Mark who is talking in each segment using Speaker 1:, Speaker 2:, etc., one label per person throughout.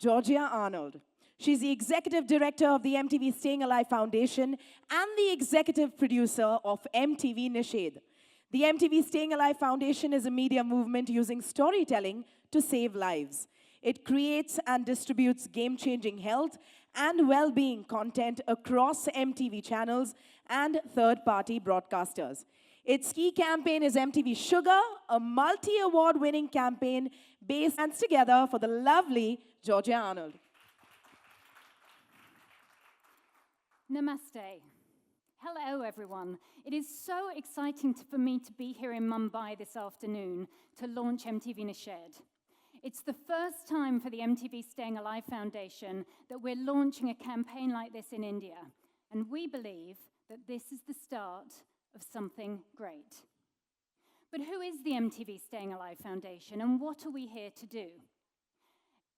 Speaker 1: Georgia Arnold. She's the executive director of the MTV Staying Alive Foundation and the executive producer of MTV Nishedh. The MTV Staying Alive Foundation is a media movement using storytelling to save lives. It creates and distributes game-changing health and well-being content across MTV channels and third-party broadcasters. Its key campaign is MTV Sugar, a multi-award winning campaign based hands together for the lovely Georgia Arnold.
Speaker 2: Namaste. Hello, everyone. It is so exciting for me to be here in Mumbai this afternoon to launch MTV Nishedh. It's the first time for the MTV Staying Alive Foundation that we're launching a campaign like this in India, and we believe that this is the start of something great. But who is the MTV Staying Alive Foundation, and what are we here to do?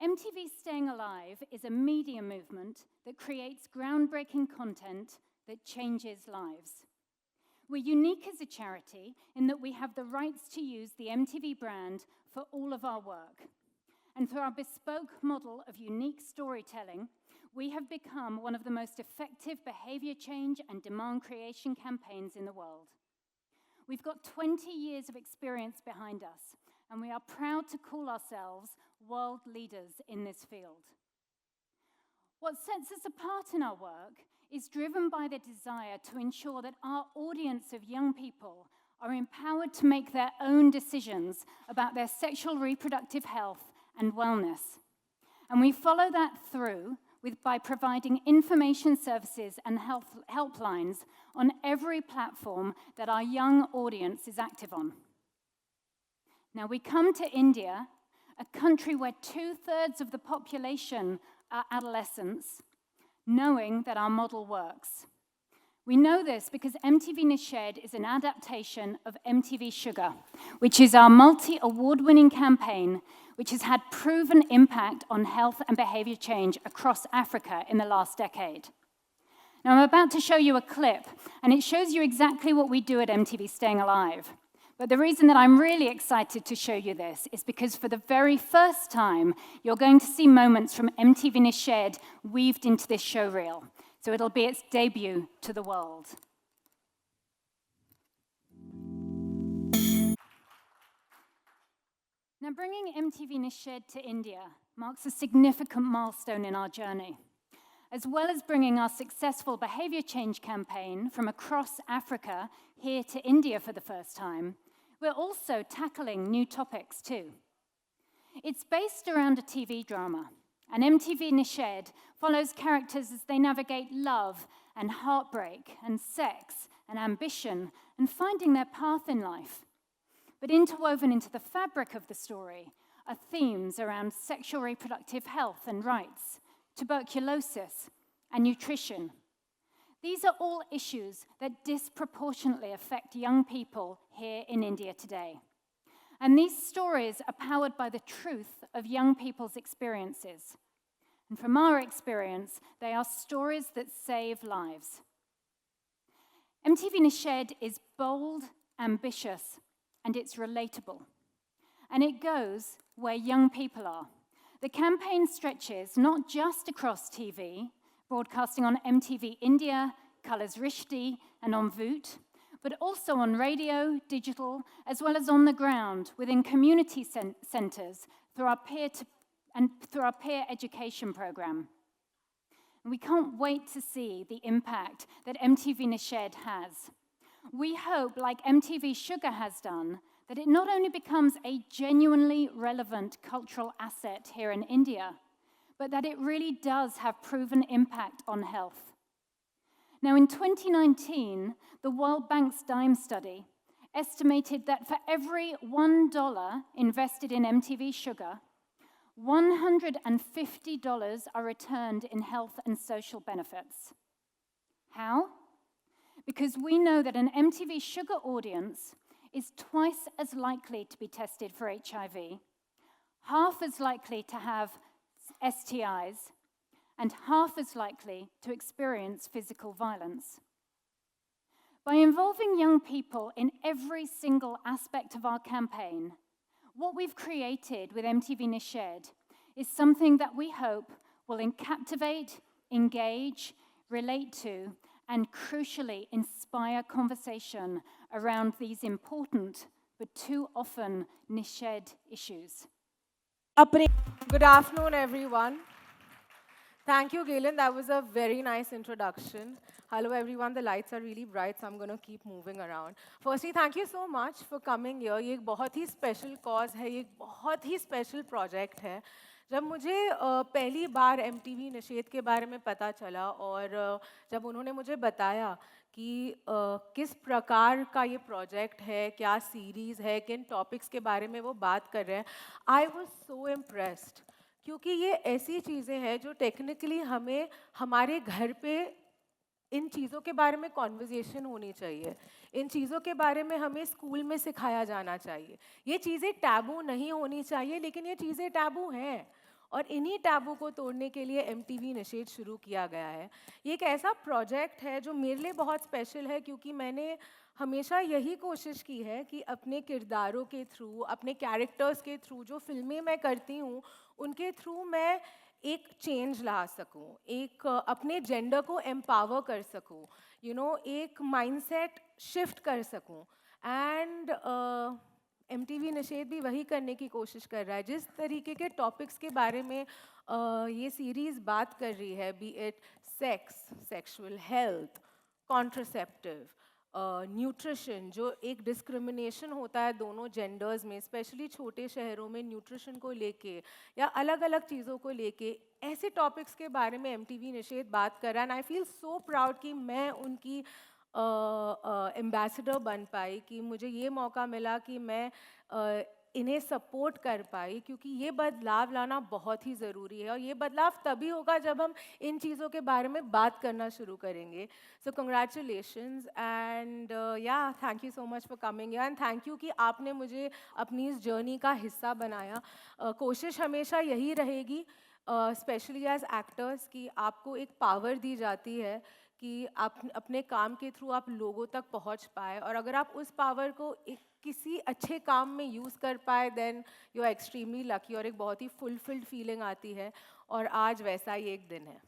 Speaker 2: MTV Staying Alive is a media movement that creates groundbreaking content that changes lives. We're unique as a charity in that we have the rights to use the MTV brand for all of our work. And through our bespoke model of unique storytelling, we have become one of the most effective behavior change and demand creation campaigns in the world. We've got 20 years of experience behind us, and we are proud to call ourselves world leaders in this field. What sets us apart in our work is driven by the desire to ensure that our audience of young people are empowered to make their own decisions about their sexual reproductive health and wellness. And we follow that through by providing information services and helplines on every platform that our young audience is active on. Now, we come to India, a country where 2/3 of the population are adolescents, knowing that our model works. We know this because MTV Nishedh is an adaptation of MTV Sugar, which is our multi-award-winning campaign, which has had proven impact on health and behavior change across Africa in the last decade. Now, I'm about to show you a clip, and it shows you exactly what we do at MTV Staying Alive. But the reason that I'm really excited to show you this is because for the very first time, you're going to see moments from MTV Nishedh weaved into this show reel. So it'll be its debut to the world. Now, bringing MTV Nishedh to India marks a significant milestone in our journey. As well as bringing our successful behavior change campaign from across Africa here to India for the first time, we're also tackling new topics too. It's based around a TV drama, and MTV Nishedh follows characters as they navigate love and heartbreak and sex and ambition and finding their path in life. But interwoven into the fabric of the story are themes around sexual reproductive health and rights, tuberculosis, and nutrition. These are all issues that disproportionately affect young people here in India today. And these stories are powered by the truth of young people's experiences. And from our experience, they are stories that save lives. MTV Nishedh is bold, ambitious, and it's relatable. And it goes where young people are. The campaign stretches not just across TV, broadcasting on MTV India, Colors Rishti, and on Voot, but also on radio, digital, as well as on the ground within community centers through our peer education program. And we can't wait to see the impact that MTV Nishedh has. We hope, like MTV Sugar has done, that it not only becomes a genuinely relevant cultural asset here in India, but that it really does have proven impact on health. Now, in 2019, the World Bank's Dime study estimated that for every $1 invested in MTV Sugar, $150 are returned in health and social benefits. How? Because we know that an MTV Sugar audience is twice as likely to be tested for HIV, half as likely to have STIs, and half as likely to experience physical violence. By involving young people in every single aspect of our campaign, what we've created with MTV Nishedh is something that we hope will captivate, engage, relate to, and crucially inspire conversation around these important but too often Nishedh issues.
Speaker 3: Good afternoon, everyone. Thank you, Galen. That was a very nice introduction. Hello, everyone. The lights are really bright, so I'm going to keep moving around. Firstly, thank you so much for coming here. ये एक बहुत ही special cause है, ये एक बहुत ही special project है. जब मुझे पहली बार MTV निषेध के बारे में पता चला और जब उन्होंने मुझे बताया कि किस प्रकार का ये प्रोजेक्ट है, क्या सीरीज़ है, किन टॉपिक्स के बारे में वो बात कर रहे हैं, I was so impressed. क्योंकि ये ऐसी चीज़ें हैं जो टेक्निकली हमें हमारे घर पे इन चीज़ों के बारे में कॉन्वर्जेशन होनी चाहिए, इन चीज़ों के बारे में हमें स्कूल में सिखाया जाना चाहिए. ये चीज़ें टैबू नहीं होनी चाहिए, लेकिन ये चीज़ें टैबू हैं और इन्हीं टैबू को तोड़ने के लिए MTV निषेध शुरू किया गया है. ये एक ऐसा प्रोजेक्ट है जो मेरे लिए बहुत स्पेशल है क्योंकि मैंने हमेशा यही कोशिश की है कि अपने किरदारों के थ्रू, अपने कैरेक्टर्स के थ्रू, जो फिल्में मैं करती हूँ उनके थ्रू मैं एक चेंज ला सकूं, एक अपने जेंडर को एम्पावर कर सकूं, एक माइंडसेट शिफ्ट कर सकूं. एंड MTV निषेध भी वही करने की कोशिश कर रहा है. जिस तरीके के टॉपिक्स के बारे में ये सीरीज़ बात कर रही है, B it sex, sexual health, contraceptive, nutrition, जो एक डिस्क्रिमिनेशन होता है दोनों जेंडर्स में, स्पेशली छोटे शहरों में न्यूट्रिशन को लेके या अलग अलग चीज़ों को लेके, ऐसे टॉपिक्स के बारे में MTV निषेध बात कर रहा है. And I feel so proud कि मैं उनकी एम्बेसडर बन पाई, कि मुझे ये मौका मिला कि मैं इन्हें सपोर्ट कर पाई, क्योंकि ये बदलाव लाना बहुत ही ज़रूरी है और ये बदलाव तभी होगा जब हम इन चीज़ों के बारे में बात करना शुरू करेंगे. सो कंग्रेचुलेशंस एंड या thank you so much for coming and thank you कि आपने मुझे अपनी इस जर्नी का हिस्सा बनाया. कोशिश हमेशा यही रहेगी, स्पेशली एज एक्टर्स, कि आपको एक पावर दी जाती है कि आप अपने काम के थ्रू आप लोगों तक पहुंच पाए, और अगर आप उस पावर को किसी अच्छे काम में यूज़ कर पाए then you are extremely lucky और एक बहुत ही फुलफिल्ड फीलिंग आती है. और आज वैसा ही एक दिन है.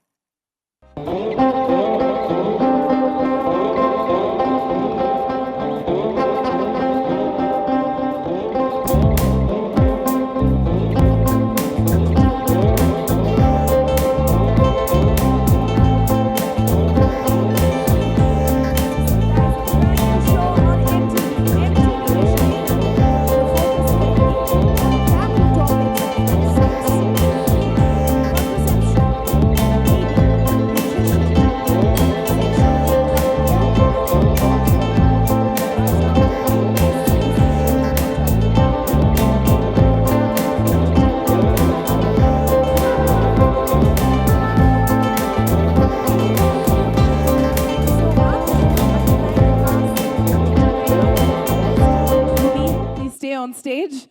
Speaker 1: On stage.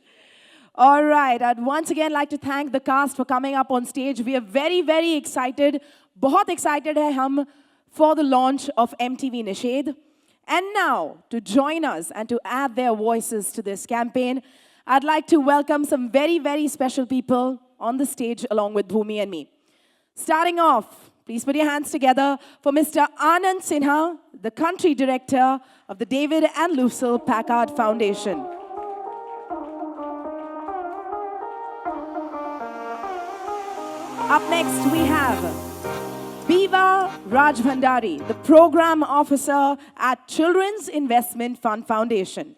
Speaker 1: All right, I'd once again like to thank the cast for coming up on stage. We are very, very excited. बहुत excited hai hum for the launch of MTV Nishedh. And now, to join us and to add their voices to this campaign, I'd like to welcome some very, very special people on the stage along with Bhumi and me. Starting off, please put your hands together for Mr. Anand Sinha, the country director of the David and Lucille Packard Foundation. Up next, we have Biva Rajbhandari, the Program Officer at Children's Investment Fund Foundation.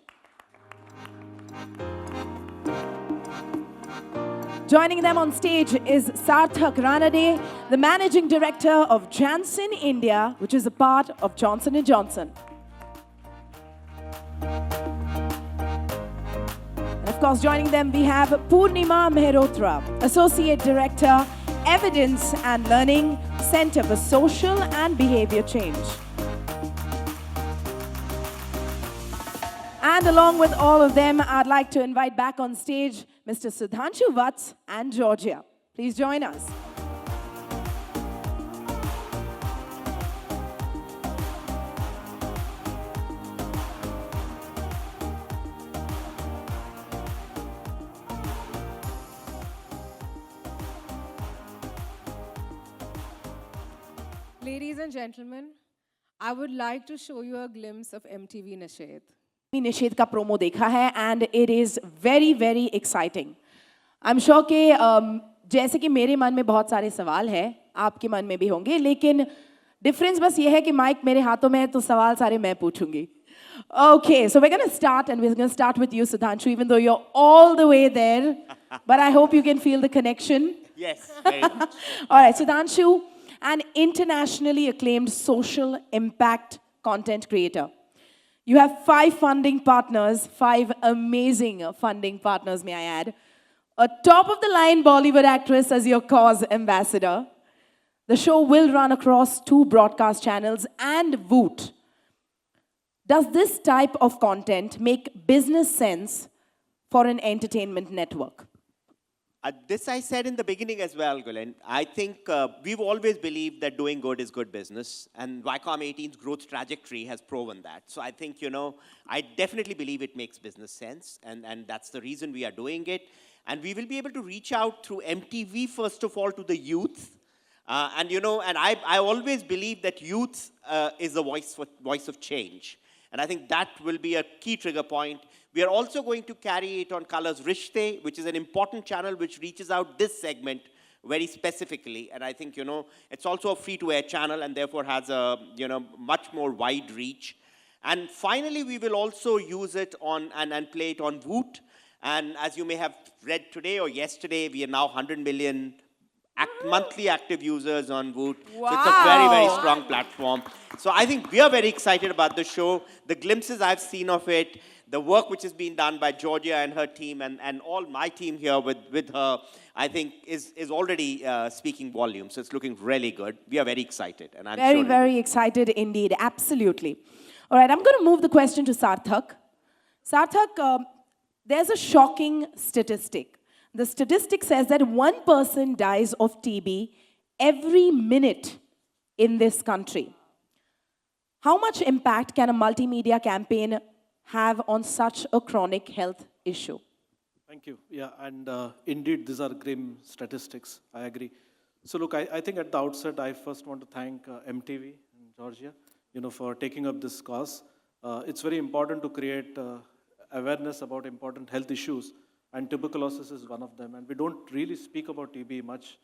Speaker 1: Joining them on stage is Sarthak Ranade, the Managing Director of Janssen India, which is a part of Johnson & Johnson. And of course, joining them, we have Purnima Mehrotra, Associate Director, Evidence and Learning, Center for Social and Behavior Change. And along with all of them, I'd like to invite back on stage Mr. Sudhanshu Vats and Georgia. Please join us.
Speaker 3: Ladies and gentlemen, I would like to show you a glimpse of MTV Nishedh.
Speaker 1: निषेध का promo देखा है and it is very very exciting. I am sure कि जैसे कि मेरे मन में बहुत सारे सवाल हैं, आपके मन में भी होंगे, लेकिन डिफरेंस बस ये है कि माइक मेरे हाथों में है तो सवाल सारे मैं पूछूंगी। Okay, so we're going to start, and we're going to start with you, Sudhanshu, even though you're all the way there, but I hope you can feel the connection.
Speaker 4: Yes, very much.
Speaker 1: All right, Sudhanshu, an internationally acclaimed social impact content creator. You have 5 funding partners, 5 amazing funding partners, may I add. A top-of-the-line Bollywood actress as your cause ambassador. The show will run across 2 broadcast channels and Voot. Does this type of content make business sense for an entertainment network?
Speaker 4: This I said in the beginning as well, Gulen. I think we've always believed that doing good is good business, and Viacom 18's growth trajectory has proven that. So I think, I definitely believe it makes business sense, and that's the reason we are doing it. And we will be able to reach out through MTV, first of all, to the youth. And I always believe that youth is the voice of change. And I think that will be a key trigger point. We are also going to carry it on Colors Rishte, which is an important channel which reaches out this segment very specifically. And I think, it's also a free-to-air channel and therefore has a, much more wide reach. And finally, we will also use it on and play it on Voot. And as you may have read today or yesterday, we are now 100 million monthly active users on Voot.
Speaker 1: Wow.
Speaker 4: So it's a very, very strong platform. So I think we are very excited about the show. The glimpses I've seen of it, the work which is being done by Georgia and her team and all my team here with her, I think is already speaking volumes. So it's looking really good. We are very excited. And I'm
Speaker 1: very, very excited indeed. Absolutely. All right, I'm going to move the question to Sarthak. Sarthak, there's a shocking statistic. The statistic says that 1 person dies of TB every minute in this country. How much impact can a multimedia campaign have on such a chronic health issue?
Speaker 5: Thank you. Yeah, and indeed, these are grim statistics. I agree. So look, I think at the outset, I first want to thank MTV and Georgia, for taking up this cause. It's very important to create awareness about important health issues, and tuberculosis is one of them. And we don't really speak about TB much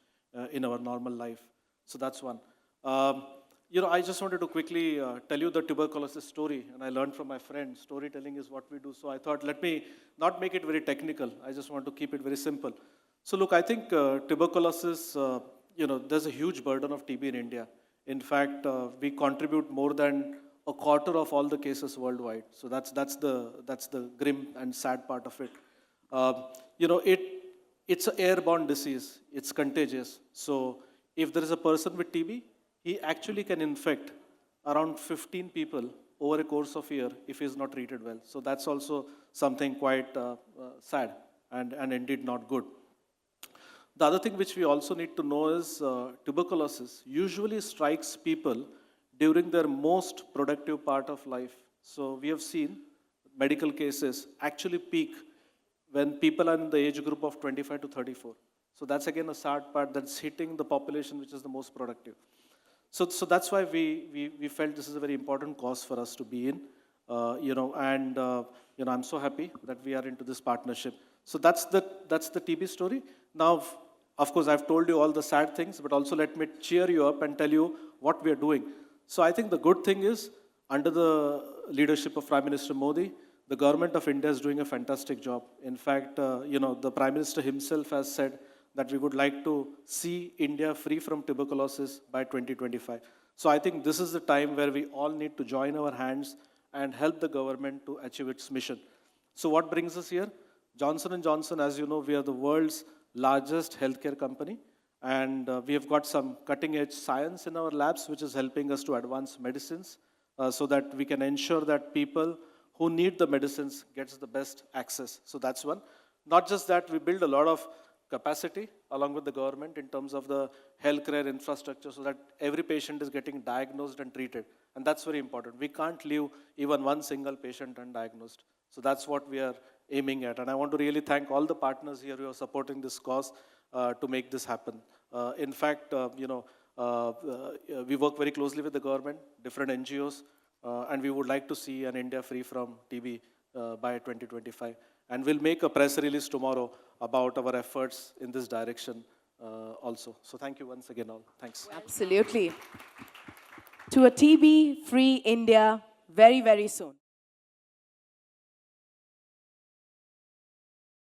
Speaker 5: in our normal life. So that's one. I just wanted to quickly tell you the tuberculosis story, and I learned from my friend, storytelling is what we do. So I thought, let me not make it very technical. I just want to keep it very simple. So look, I think tuberculosis, there's a huge burden of TB in India. In fact, we contribute more than a quarter of all the cases worldwide. So that's the grim and sad part of it. It's an airborne disease. It's contagious. So if there is a person with TB, he actually can infect around 15 people over a course of a year if he is not treated well. So that's also something quite sad and indeed not good. The other thing which we also need to know is tuberculosis usually strikes people during their most productive part of life. So we have seen medical cases actually peak when people are in the age group of 25 to 34. So that's again a sad part that's hitting the population which is the most productive. So that's why we felt this is a very important cause for us to be in, I'm so happy that we are into this partnership. So that's the TB story. Now, of course, I've told you all the sad things, but also let me cheer you up and tell you what we are doing. So I think the good thing is, under the leadership of Prime Minister Modi, the government of India is doing a fantastic job. In fact, the Prime Minister himself has said that we would like to see India free from tuberculosis by 2025. So I think this is the time where we all need to join our hands and help the government to achieve its mission. So what brings us here? Johnson & Johnson, as you know, we are the world's largest healthcare company. And we have got some cutting-edge science in our labs, which is helping us to advance medicines so that we can ensure that people who need the medicines gets the best access. So that's one. Not just that, we build a lot of capacity along with the government in terms of the healthcare infrastructure so that every patient is getting diagnosed and treated. And that's very important. We can't leave even one single patient undiagnosed. So that's what we are aiming at. And I want to really thank all the partners here who are supporting this cause to make this happen. In fact, We work very closely with the government, different NGOs, and we would like to see an India free from TB by 2025. And we'll make a press release tomorrow about our efforts in this direction also. So thank you once again all. Thanks.
Speaker 1: Absolutely. To a TB-free India very, very soon.